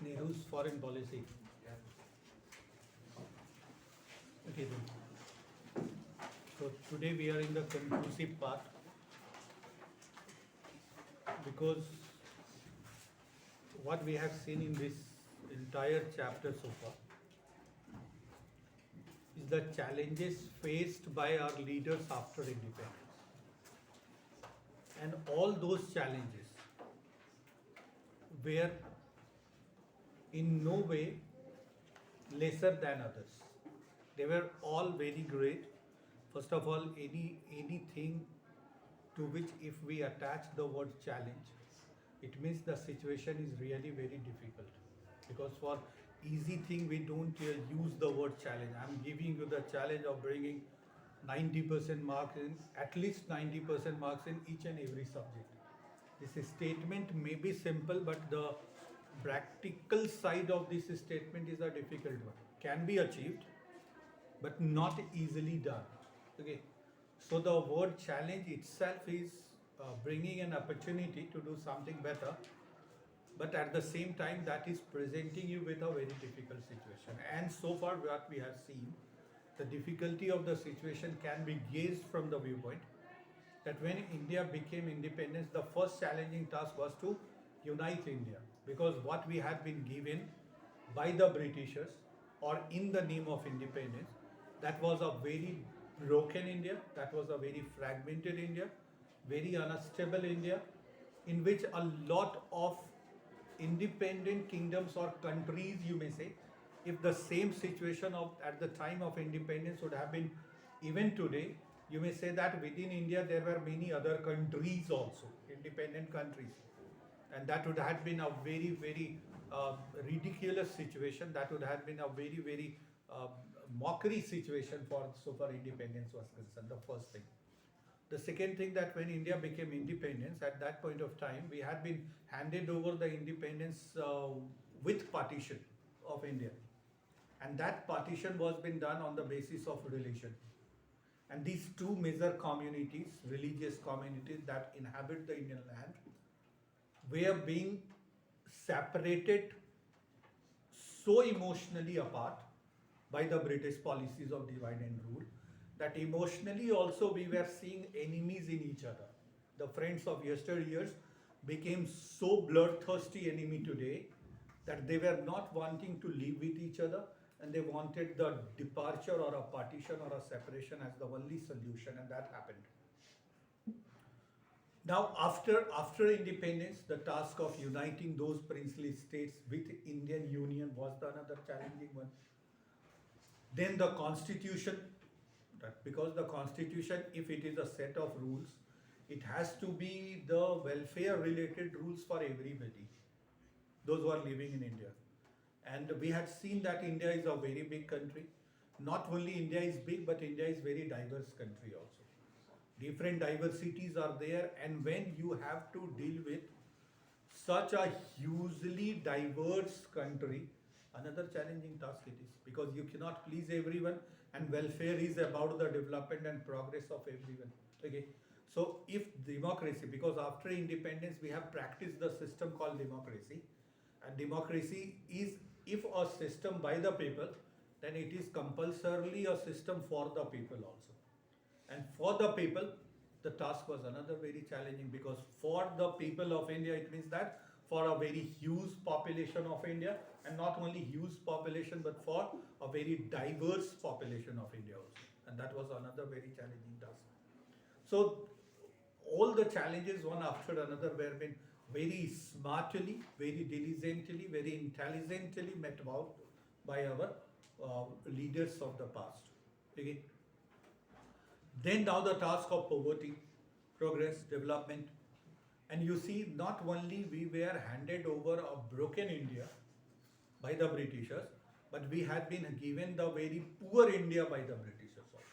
Nehru's foreign policy. Okay then. So today we are in the conclusive part because what we have seen in this entire chapter so far is the challenges faced by our leaders after independence. And all those challenges were in no way lesser than others. They were all very great. First of all, anything to which if we attach the word challenge, it means the situation is really very difficult. Because for easy thing we don't use the word challenge. I'm giving you the challenge of bringing 90% marks in, at least 90% marks in each and every subject. This statement may be simple, but the practical side of this statement is a difficult one. Can be achieved, but not easily done. Okay, so the word challenge itself is bringing an opportunity to do something better, but at the same time that is presenting you with a very difficult situation. And so far what we have seen, the difficulty of the situation can be gauged from the viewpoint that when India became independent, the first challenging task was to unite India, because what we had been given by the Britishers or in the name of independence, that was a very broken India, that was a very fragmented India, very unstable India, in which a lot of independent kingdoms or countries, you may say, if the same situation of at the time of independence would have been even today, you may say that within India there were many other countries also, independent countries, and that would have been a very ridiculous situation. That would have been a very mockery situation for so far independence was concerned. The first thing. The second thing, that when India became independence, at that point of time, we had been handed over the independence with partition of India. And that partition was been done on the basis of religion. And these two major communities, religious communities that inhabit the Indian land, were being separated so emotionally apart by the British policies of divide and rule, that emotionally also we were seeing enemies in each other. The friends of yesteryears became so bloodthirsty enemy today that they were not wanting to live with each other, and they wanted the departure or a partition or a separation as the only solution, and that happened. Now, after independence, the task of uniting those princely states with Indian Union was the another challenging one. Then the constitution, because the constitution, if it is a set of rules, it has to be the welfare related rules for everybody, those who are living in India. And we had seen that India is a very big country. Not only India is big, but India is very diverse country also. Different diversities are there, and when you have to deal with such a hugely diverse country, another challenging task it is, because you cannot please everyone, and welfare is about the development and progress of everyone. Okay, so if democracy, because after independence we have practiced the system called democracy, and democracy is, if a system by the people, then it is compulsorily a system for the people also. And for the people, the task was another very challenging, because for the people of India, it means that for a very huge population of India, and not only huge population, but for a very diverse population of India also. And that was another very challenging task. So all the challenges one after another were been very smartly, very diligently, very intelligently met out by our leaders of the past. Okay. Then now the task of poverty, progress, development. And you see, not only we were handed over a broken India by the Britishers, but we had been given the very poor India by the Britishers also.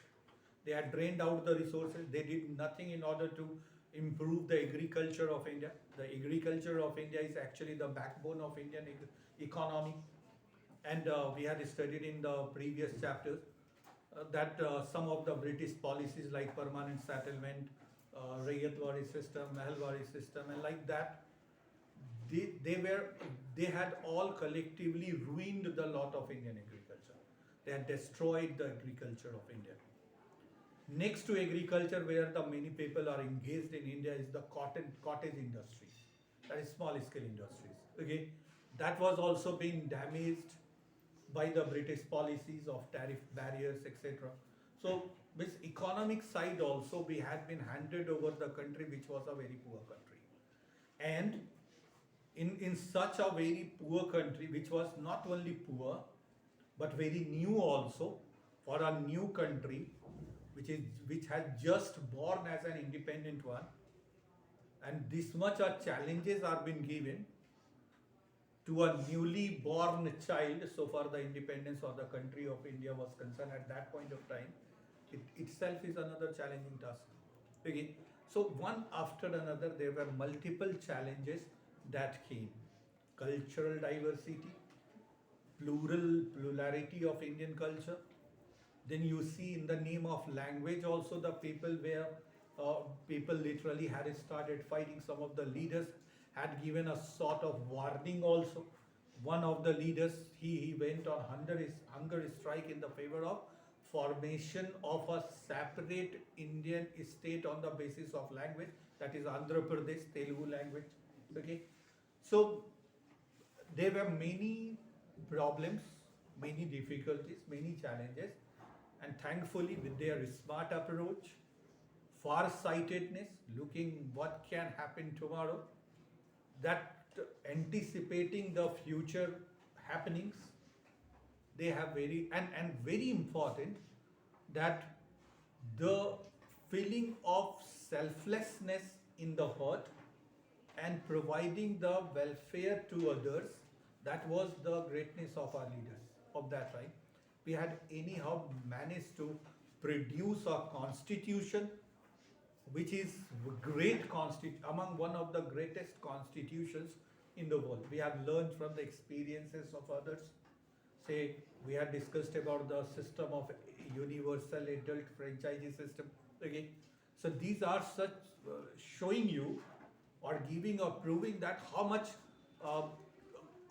They had drained out the resources. They did nothing in order to improve the agriculture of India. The agriculture of India is actually the backbone of Indian economy. And we had studied in the previous chapters that some of the British policies like permanent settlement, Rayyatwari system, Mahalwari system, and like that, they were they had all collectively ruined the lot of Indian agriculture. They had destroyed the agriculture of India. Next to agriculture, where the many people are engaged in India, is the cottage industry, that is small scale industries. Okay, that was also being damaged by the British policies of tariff barriers, etc. So, this economic side also, we had been handed over the country, which was a very poor country, and in such a very poor country, which was not only poor but very new also, for a new country which had just born as an independent one, and this much of challenges are being given to a newly born child. So far the independence of the country of India was concerned at that point of time, it itself is another challenging task. Okay, so one after another there were multiple challenges that came: cultural diversity, plurality of Indian culture. Then you see in the name of language also, the people literally had started fighting. Some of the leaders had given a sort of warning also. One of the leaders, he went on hunger strike in the favor of formation of a separate Indian state on the basis of language, that is Andhra Pradesh Telugu language. Okay, so there were many problems, many difficulties, many challenges, and thankfully, with their smart approach, far-sightedness, looking what can happen tomorrow, that anticipating the future happenings, they have and very important, that the feeling of selflessness in the heart and providing the welfare to others, that was the greatness of our leaders of that time. We had anyhow managed to produce a constitution which is among one of the greatest constitutions in the world. We have learned from the experiences of others. Say, we had discussed about the system of universal adult franchise system. Okay, so these are such showing you or giving or proving that how much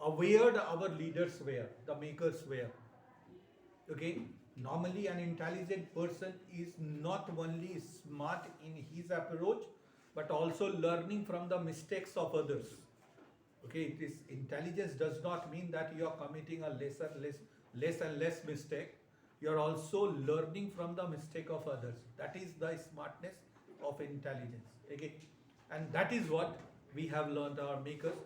aware our leaders were, the makers were. Okay, normally an intelligent person is not only smart in his approach but also learning from the mistakes of others. Okay, it is intelligence does not mean that you are committing a less and less mistake. You are also learning from the mistake of others. That is the smartness of intelligence. Okay, and that is what we have learned, our makers.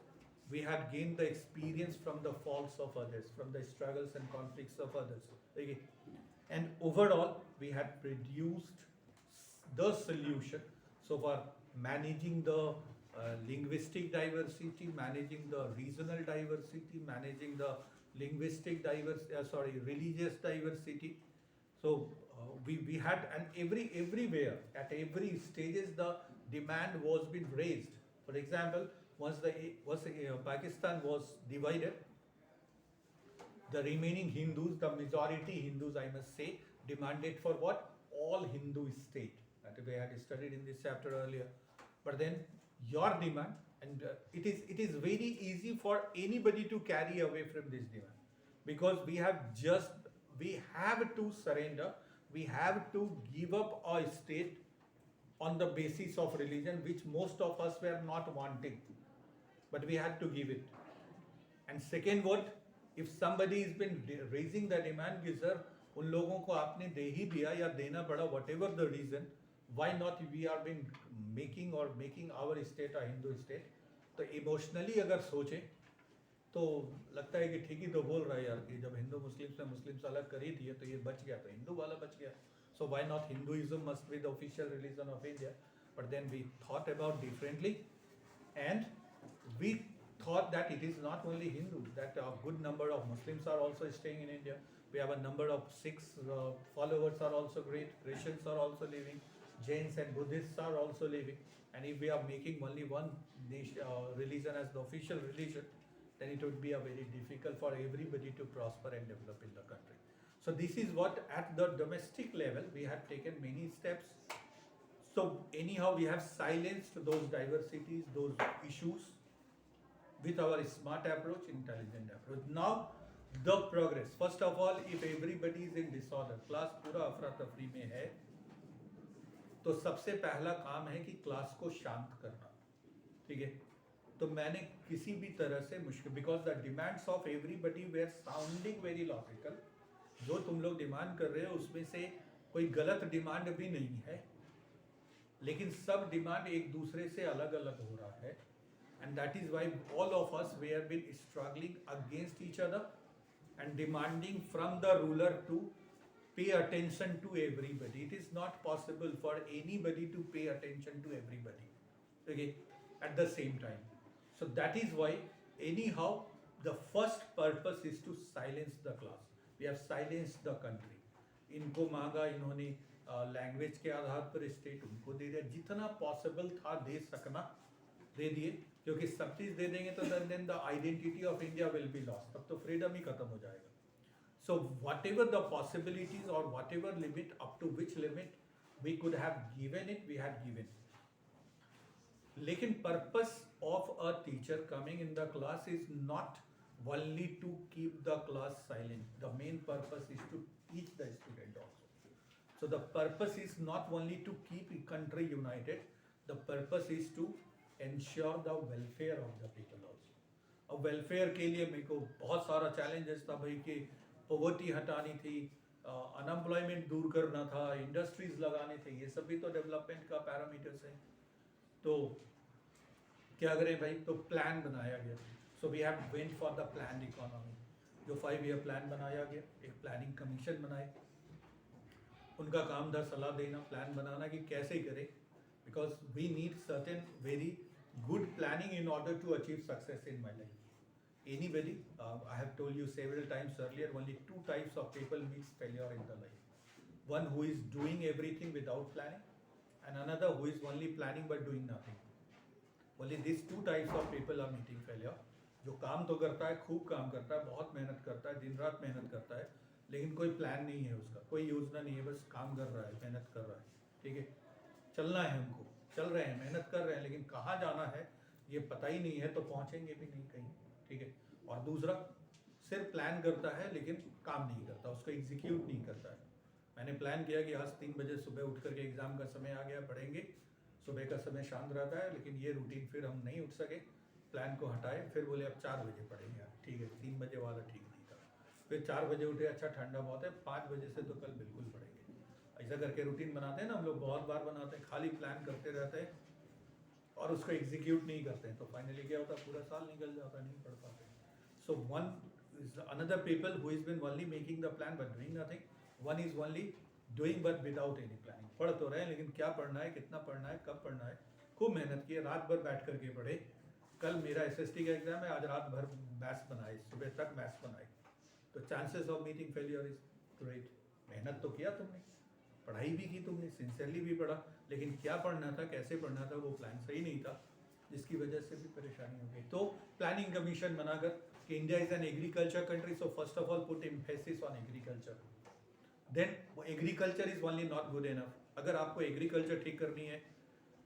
We had gained the experience from the faults of others, from the struggles and conflicts of others. Okay. And overall, we had produced the solution. So for managing the linguistic diversity, managing the regional diversity, managing the religious diversity. So we had, and everywhere at every stages the demand was being raised. For example, once Pakistan was divided, the remaining Hindus, the majority Hindus, I must say, demanded for what? All Hindu state. That we had studied in this chapter earlier. But then your demand, and it is very easy for anybody to carry away from this demand, because we have to surrender, we have to give up our state on the basis of religion, which most of us were not wanting, but we had to give it. And second, what if somebody has been raising the demand कि sir उन लोगों को आपने दे ही दिया या देना पड़ा, whatever the reason, why not we are been making our state a Hindu state? तो emotionally अगर सोचें तो लगता है कि ठीक ही तो बोल रहा है यार, कि जब हिंदू मुस्लिम्स अलग कर ही दिए तो ये बच गया, तो हिंदू वाला बच गया. So why not Hinduism must be the official religion of India? But then we thought about differently, and we thought that it is not only Hindu, that a good number of Muslims are also staying in India. We have a number of Sikhs followers are also great, Christians are also living, Jains and Buddhists are also living. And if we are making only one religion as the official religion, then it would be a very difficult for everybody to prosper and develop in the country. So this is what at the domestic level we have taken many steps. So anyhow we have silenced those diversities, those issues. with our smart approach, intelligent approach. Now, the progress. First of all, if everybody is in disorder, class पूरा अफरा तफरी में है, तो सबसे पहला काम है कि क्लास को शांत करना, ठीक है? तो मैंने किसी भी तरह से मुश्किल, because the demands of everybody were sounding very logical, जो तुम लोग डिमांड कर रहे हो उसमें से कोई गलत डिमांड भी नहीं है, लेकिन सब डिमांड एक दूसरे से अलग अलग हो रहा है. And that is why all of us we have been struggling against each other and demanding from the ruler to pay attention to everybody. It is not possible for anybody to pay attention to everybody, okay, at the same time. So that is why anyhow the first purpose is to silence the class. We have silenced the country. इनको मांगा इन्होंने language के आधार पर state उनको दे दिया, जितना possible था दे सकना दे दिए, क्योंकि सब चीज दे देंगे तो then the identity of India will be lost, तब तो फ्रीडम ही खत्म हो जाएगा. So whatever the possibilities और whatever limit up to which limit we could have given it, we have given. लेकिन purpose of a teacher coming in the class is not only to keep the class silent. The main purpose is to teach the student also. So the purpose is not only to keep the country united, the purpose is to ensure the welfare of the people also. अब welfare के लिए मेरे को बहुत सारा challenges था भाई, कि पॉवर्टी हटानी थी, अनएम्प्लॉयमेंट दूर करना था, इंडस्ट्रीज लगाने थे, ये सब भी तो डेवलपमेंट का पैरामीटर्स है. तो क्या करें भाई, तो प्लान बनाया गया. So we have went for the plan economy. जो 5 ईयर प्लान बनाया गया, एक प्लानिंग कमीशन बनाए, उनका काम था सलाह देना, प्लान बनाना कि कैसे करें, because we need certain very good planning in order to achieve success in my life. Anybody, I have told you several times earlier, only 2 types of people meets failure in the life. One who is doing everything without planning, and another who is only planning but doing nothing. Only these 2 types of people are meeting failure. जो काम तो करता है, खूब काम करता है, बहुत मेहनत करता है, दिन रात मेहनत करता है, लेकिन कोई प्लान नहीं है उसका, कोई योजना नहीं है, बस काम कर रहा है, मेहनत कर रहा है, ठीक है, चलना है हमको, चल रहे हैं, मेहनत कर रहे हैं, लेकिन कहाँ जाना है ये पता ही नहीं है, तो पहुँचेंगे भी नहीं कहीं, ठीक है. और दूसरा सिर्फ प्लान करता है लेकिन काम नहीं करता, उसको एग्जीक्यूट नहीं करता है. मैंने प्लान किया कि आज 3 बजे सुबह उठ करके एग्ज़ाम का समय आ गया, पढ़ेंगे, सुबह का समय शांत रहता है, लेकिन ये रूटीन फिर हम नहीं उठ सके, प्लान को हटाए, फिर बोले अब 4 बजे पढ़ेंगे. ठीक है, 3 बजे वाला ठीक नहीं था, फिर 4 बजे उठे, अच्छा ठंडा बहुत है, 5 बजे से तो कल बिल्कुल पढ़ेंगे. ऐसा करके रूटीन बनाते हैं ना हम लोग, बहुत बार बनाते हैं, खाली प्लान करते रहते हैं और उसको एग्जीक्यूट नहीं करते हैं, तो फाइनली क्या होता है, पूरा साल निकल जाता है, नहीं पढ़ पाते. So one is another people who is been only making the plan but doing nothing. One is only doing but without any planning. पढ़ तो रहे हैं लेकिन क्या पढ़ना है, कितना पढ़ना है, कब पढ़ना है, खूब मेहनत की, रात भर बैठ करके पढ़े. कल मेरा SST का एग्जाम है, आज रात भर मैथ्स बनाए, सुबह तक मैथ्स बनाए, तो chances of meeting failure is great. मेहनत तो किया तुमने, पढ़ाई भी की तुमने, सिंसियरली भी पढ़ा, लेकिन क्या पढ़ना था, कैसे पढ़ना था, वो प्लान सही नहीं था, जिसकी वजह से भी परेशानी हो गई. तो प्लानिंग कमीशन बनाकर कि India is an agriculture country, so first of all put emphasis on agriculture. Then agriculture is only not good enough. अगर आपको एग्रीकल्चर ठीक करनी है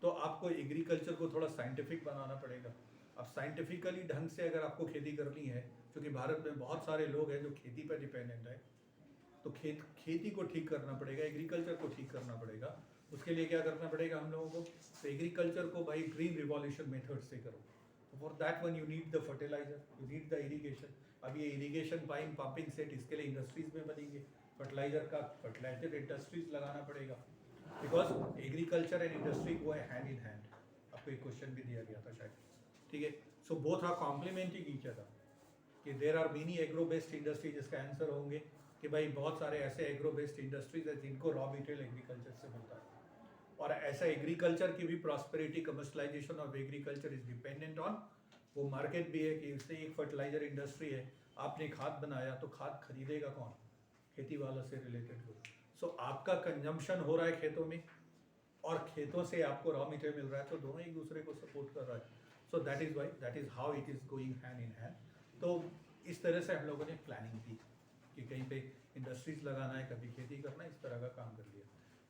तो आपको एग्रीकल्चर को थोड़ा साइंटिफिक बनाना पड़ेगा. अब साइंटिफिकली ढंग से अगर आपको खेती करनी है, क्योंकि भारत में बहुत सारे लोग हैं जो खेती पर डिपेंडेंट है, तो खेती को ठीक करना पड़ेगा, एग्रीकल्चर को ठीक करना पड़ेगा. उसके लिए क्या करना पड़ेगा हम लोगों को, तो एग्रीकल्चर को भाई ग्रीन रिवॉल्यूशन मेथड से करो. For that one you need the fertiliser, you need the irrigation. अब ये इरीगेशन पाइप, पंपिंग सेट, इसके लिए इंडस्ट्रीज में बनेंगे, फर्टिलाइजर इंडस्ट्रीज लगाना पड़ेगा, because agriculture and industry go hand in hand. आपको एक क्वेश्चन भी दिया गया था शायद, ठीक है. So both are complementing each other. कि there are many agro based industry, जिसका आंसर होंगे कि भाई बहुत सारे ऐसे एग्रो बेस्ड इंडस्ट्रीज है जिनको रॉ मटेरियल एग्रीकल्चर से मिलता है, और ऐसा एग्रीकल्चर की भी prosperity, commercialisation of agriculture is dependent on, वो मार्केट भी है कि उससे एक फर्टिलाइजर इंडस्ट्री है, आपने खाद बनाया तो खाद खरीदेगा कौन, खेती वाला से रिलेटेड हो. सो आपका कंजम्पशन हो रहा है खेतों में, और खेतों से आपको रॉ मटेरियल मिल रहा है, तो दोनों एक दूसरे को सपोर्ट कर रहा है. So that is why, that is how it is going hand in hand. तो इस तरह से हम लोगों ने प्लानिंग की कि कहीं पे इंडस्ट्रीज लगाना है, कभी खेती करना है, इस तरह का काम कर लिया.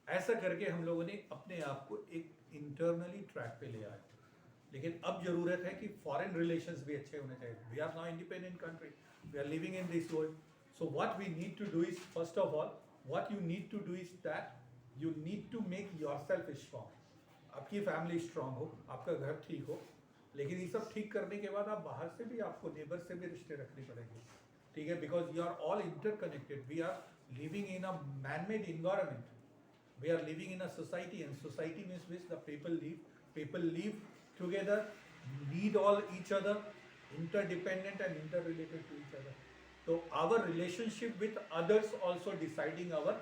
ऐसा करके हम लोगों ने अपने आप को एक इंटरनली ट्रैक पे ले आए. लेकिन अब जरूरत है कि फॉरेन रिलेशंस भी अच्छे होने चाहिए. We are now independent country, we are living in this world. So what we need to do is, first of all what you need to do is that you need to make yourself strong. आपकी family strong हो, आपका घर ठीक हो. लेकिन ये सब ठीक करने के बाद आप बाहर से भी, आपको नेबर से भी रिश्ते रखने पड़ेंगे. ठीक है, because you are all interconnected. We are living in a man-made environment. We are living in a society, and society means which the people live together, need all each other, interdependent and interrelated to each other. So our relationship with others also deciding our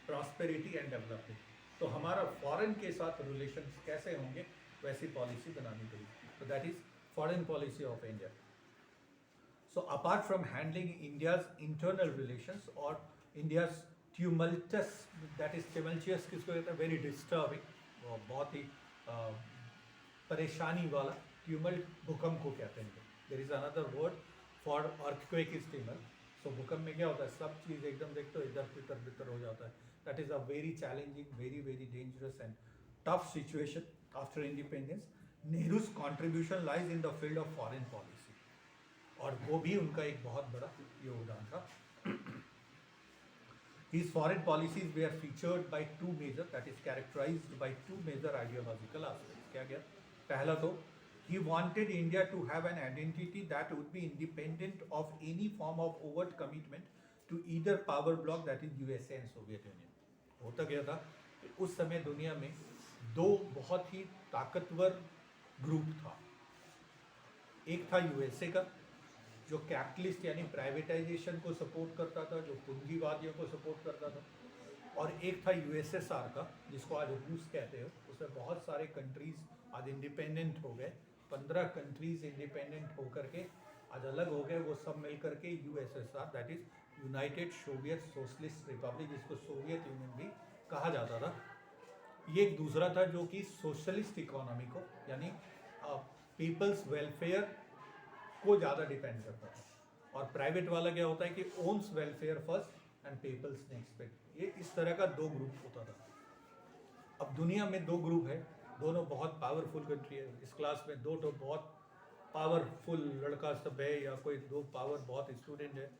prosperity and development. तो हमारा foreign के साथ relations कैसे होंगे, वैसी policy बनानी पड़ेगी. So that is foreign policy of India. So apart from handling India's internal relations or India's tumultuous, that is tumultuous किसको कहते हैं, वेरी डिस्टर्बिंग, बहुत ही परेशानी वाला, ट्यूमल्ट भूकंप को कहते हैं. There is another word for earthquake is tumult. So भूकंप में क्या होता है, सब चीज़ एकदम देखते हो इधर तितर बितर हो जाता है. That is a very challenging, very very dangerous and tough situation after independence. Nehru's contribution lies in the field of foreign policy, और वो भी उनका एक बहुत बड़ा योगदान था. His foreign policies were featured by two major, that is characterized by two major ideological aspects. क्या क्या? पहला तो he wanted India to have an identity that would be independent of any form of overt commitment to either power bloc, that is USA and Soviet Union. होता क्या था कि उस समय दुनिया में दो बहुत ही ताकतवर ग्रुप था. एक था यूएसए का, जो कैपिटलिस्ट यानी प्राइवेटाइजेशन को सपोर्ट करता था, जो पूंजीवादियों को सपोर्ट करता था. और एक था यूएसएसआर का, जिसको आज रूस कहते हो. उसमें बहुत सारे कंट्रीज आज इंडिपेंडेंट हो गए. 15 कंट्रीज इंडिपेंडेंट होकर के आज अलग हो गए. वो सब मिल करके USSR, that is United Soviet socialist Republic, जिसको सोवियत यूनियन भी कहा जाता था. ये एक दूसरा था जो कि सोशलिस्ट इकोनॉमी को, यानी पीपल्स वेलफेयर को ज़्यादा डिपेंड करता था. और प्राइवेट वाला क्या होता है कि one's welfare first and people's next. ये इस तरह का दो ग्रुप होता था. अब दुनिया में दो ग्रुप है, दोनों बहुत पावरफुल कंट्री है. इस क्लास में दो तो बहुत पावरफुल लड़का सब है, या कोई दो पावर बहुत स्टूडेंट है,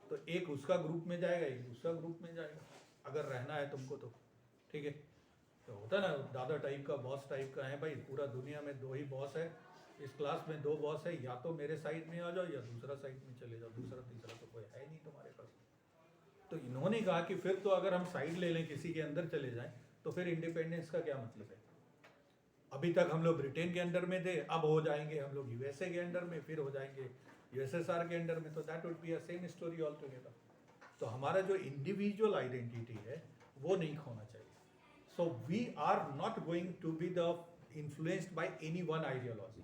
तो एक उसका ग्रुप में जाएगा, एक दूसरा ग्रुप में जाएगा, अगर रहना है तुमको तो. ठीक है, तो होता ना दादा टाइप का, बॉस टाइप का है भाई. पूरा दुनिया में दो ही बॉस है, इस क्लास में दो बॉस है, या तो मेरे साइड में आ जाओ या दूसरा साइड में चले जाओ. दूसरा तीसरा तो कोई है नहीं तुम्हारे पास. तो इन्होंने कहा कि फिर तो अगर हम साइड ले लें, किसी के अंदर चले जाएं, तो फिर इंडिपेंडेंस का क्या मतलब है. अभी तक हम लोग ब्रिटेन के अंडर में थे, अब हो जाएंगे हम लोग यूएसए के अंडर में, फिर हो जाएंगे यूएसएसआर के अंडर में. तो that would be a same story all together. तो हमारा जो इंडिविजुअल आइडेंटिटी है वो नहीं खोना चाहिए. So we are not going to be the influenced by any one ideology,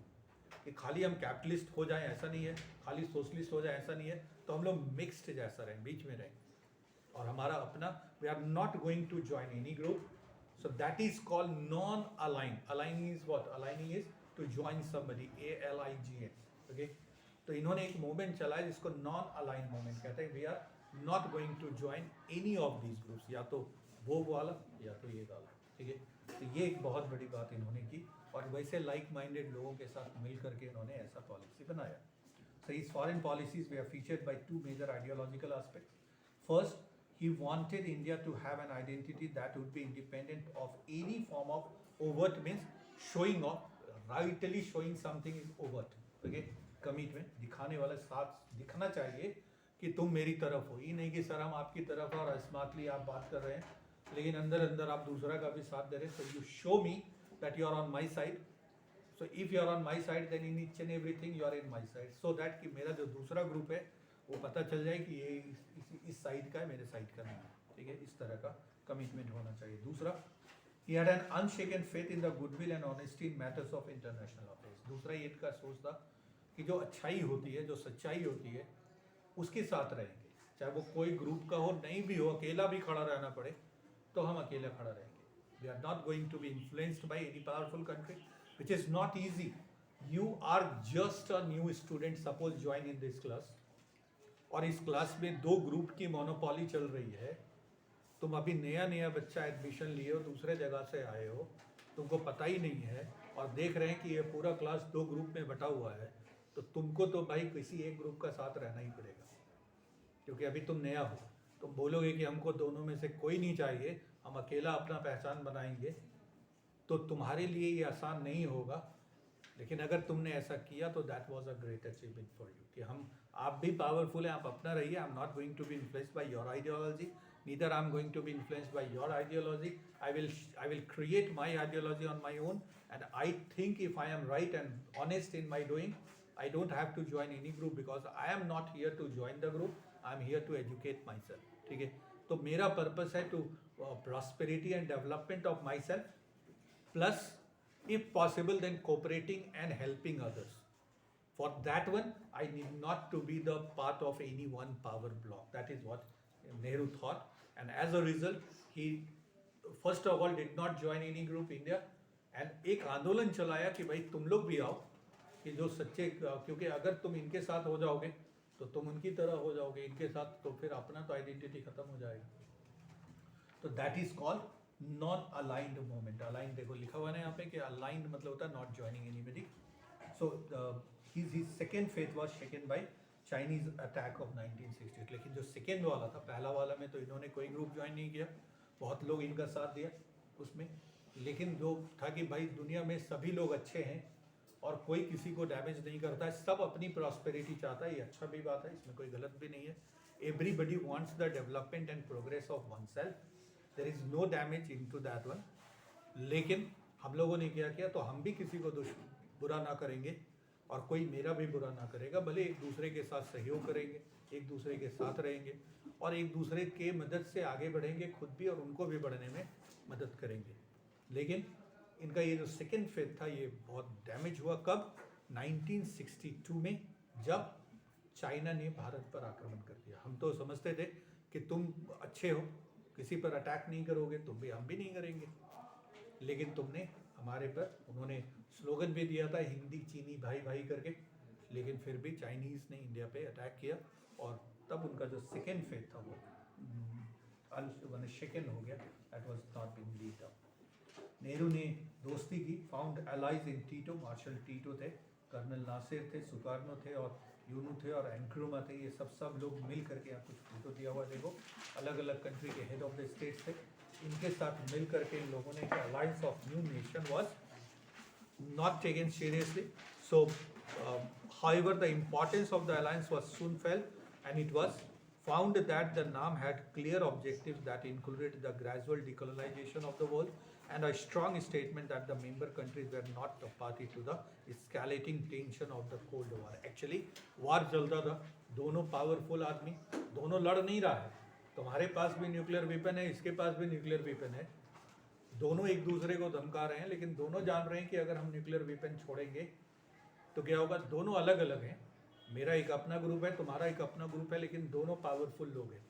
कि खाली हम कैपिटलिस्ट हो जाएं ऐसा नहीं है, खाली सोशलिस्ट हो जाए ऐसा नहीं है. तो हम लोग मिक्स्ड जैसा रहें, बीच में रहें. और हमारा अपना, we are not going to join any group. So that is called non align. Aligning is what? Aligning is to join somebody, ALIGN. Okay, तो इन्होंने एक मूवमेंट चलाया जिसको नॉन अलाइन मूवमेंट कहते हैं. We are not going to join any of these groups, या तो वो वाला या तो ये वाला. ठीक है, तो ये एक बहुत बड़ी बात इन्होंने की. और वैसे लाइक माइंडेड लोगों के साथ मिल करके इन्होंने ऐसा पॉलिसी बनाया. So his foreign policies were featured by two major ideological aspects. First, he wanted India to have an identity that would be independent of any form of overt, means showing off, rightly showing something is overt. Okay, commitment, दिखाने वाला साथ दिखना चाहिए कि तुम मेरी तरफ हो. ये नहीं कि सर हम आपकी तरफ और स्मार्टली आप बात कर रहे हैं, लेकिन अंदर अंदर आप दूसरा का भी साथ दे रहे हैं. So you show me that you are on my side. So if you are on my side, then in each and everything you are in my side, so that कि मेरा जो दूसरा ग्रुप है वो पता चल जाए कि ये इस साइड का है, मेरे साइड का नहीं है. ठीक है, इस तरह का कमिटमेंट होना चाहिए. दूसरा, he had an unshaken faith in the goodwill and honesty in matters of international affairs. दूसरा ये इनका सोच था कि जो अच्छाई होती है, जो सच्चाई होती है, उसके साथ रहेंगे, चाहे वो कोई ग्रुप का हो, नहीं भी हो, अकेला भी खड़ा रहना पड़े तो हम अकेला खड़ा रहेंगे. We are not going to be influenced by any powerful country, which is not easy. You are just a new student, suppose join in this class, और इस क्लास में दो ग्रुप की मोनोपॉली चल रही है. तुम अभी नया नया बच्चा एडमिशन लिए हो, दूसरे जगह से आए हो, तुमको पता ही नहीं है और देख रहे हैं कि ये पूरा क्लास दो ग्रुप में बटा हुआ है, तो तुमको तो भाई किसी एक ग्रुप का साथ रहना ही पड़ेगा, क्योंकि अभी तुम नया हो। तुम बोलोगे कि हमको दोनों में से कोई नहीं चाहिए, हम अकेला अपना पहचान बनाएंगे, तो तुम्हारे लिए ये आसान नहीं होगा। लेकिन अगर तुमने ऐसा किया तो that was a great achievement for you, कि हम आप भी पावरफुल हैं, आप अपना रहिए। I am not going to be influenced by your ideology, neither I am going to be influenced by your ideology. I will create my ideology on my own, and I think if I am right and honest in my doing, I don't have to join any group because I am not here to join the group. I am here to educate myself. ठीक है, तो मेरा purpose है to prosperity and development of myself, plus if possible then cooperating and helping others. For that one I need not to be the part of any one power block. That is what Nehru thought, and as a result he first of all did not join any group India, and एक आंदोलन चलाया कि भाई तुम लोग भी आओ, कि जो सच्चे, क्योंकि अगर तुम इनके साथ हो जाओगे तो तुम उनकी तरह हो जाओगे, इनके साथ तो फिर अपना तो आइडेंटिटी खत्म हो जाएगी। तो that is called non aligned movement. Aligned देखो लिखा हुआ है यहाँ पे कि अलाइंड मतलब होता है not joining anybody. So his second faith was shaken by Chinese attack of 1968। लेकिन जो सेकेंड वाला था, पहला वाला में तो इन्होंने कोई ग्रुप ज्वाइन नहीं किया, बहुत लोग इनका साथ दिया उसमें, लेकिन जो था कि भाई दुनिया में सभी लोग अच्छे हैं और कोई किसी को डैमेज नहीं करता है, सब अपनी प्रॉस्पेरिटी चाहता है, ये अच्छा भी बात है, इसमें कोई गलत भी नहीं है। Everybody wants the development and progress of oneself, there is no damage into that one. लेकिन हम लोगों ने क्या किया, तो हम भी किसी को बुरा ना करेंगे और कोई मेरा भी बुरा ना करेगा, भले एक दूसरे के साथ सहयोग करेंगे, एक दूसरे के साथ रहेंगे और एक दूसरे के मदद से आगे बढ़ेंगे खुद भी, और उनको भी बढ़ने में मदद करेंगे। लेकिन इनका ये जो सेकेंड फेथ था ये बहुत डैमेज हुआ। कब? 1962 में, जब चाइना ने भारत पर आक्रमण कर दिया। हम तो समझते थे कि तुम अच्छे हो, किसी पर अटैक नहीं करोगे, तुम भी हम भी नहीं करेंगे, लेकिन तुमने हमारे पर, उन्होंने स्लोगन भी दिया था हिंदी चीनी भाई भाई करके, लेकिन फिर भी चाइनीज़ ने इंडिया पे अटैक किया और तब उनका जो सेकेंड फेथ था वो अनशेकन हो गया। That was not been lead up. Nehru ने दोस्ती की, found allies in Tito, Marshal Tito थे, कर्नल नासिर थे, सुकार्नो थे और यूनू थे और एंक्रोमा थे, ये सब लोग मिल करके, यहाँ कुछ फोटो दिया हुआ देखो, अलग अलग कंट्री के हेड ऑफ द स्टेट्स थे, इनके साथ मिल करके इन लोगों ने alliance of new nation was not taken seriously. So, however, the importance of the alliance was soon felt, and it was found that the NAM had clear objectives that included the gradual decolonization of the world and a strong statement that the member countries were not a party to the escalating tension of the Cold War. Actually, war चलता था, दोनों powerful आदमी, दोनों लड़ नहीं रहा है, तुम्हारे पास भी न्यूक्लियर वेपन है, इसके पास भी न्यूक्लियर वेपन है, दोनों एक दूसरे को धमका रहे हैं, लेकिन दोनों जान रहे हैं कि अगर हम न्यूक्लियर वेपन छोड़ेंगे तो क्या होगा। दोनों अलग अलग हैं, मेरा एक अपना ग्रुप है, तुम्हारा एक अपना ग्रुप है, लेकिन दोनों पावरफुल लोग हैं।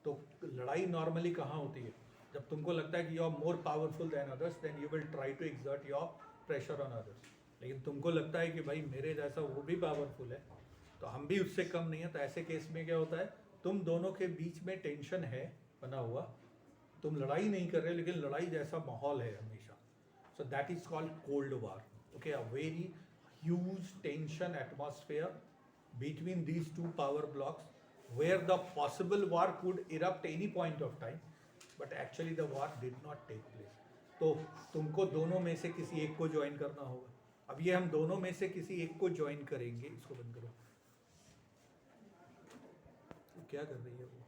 तो लड़ाई नॉर्मली कहाँ होती है? जब तुमको लगता है कि you are more powerful than others, then you will try to exert your pressure on others. लेकिन तुमको लगता है कि भाई मेरे जैसा वो भी पावरफुल है तो हम भी उससे कम नहीं है, तो ऐसे केस में क्या होता है, तुम दोनों के बीच में टेंशन है बना हुआ, तुम लड़ाई नहीं कर रहे, लेकिन लड़ाई जैसा माहौल है हमेशा। सो that is called cold war. Okay, a very huge tension atmosphere between these two power blocks where the possible war could erupt any point of time, but actually the war did not take place. तो तुमको दोनों में से किसी एक को join करना होगा। अब ये हम दोनों में से किसी एक को ज्वाइन करेंगे। इसको बंद करो, क्या कर रही है वो?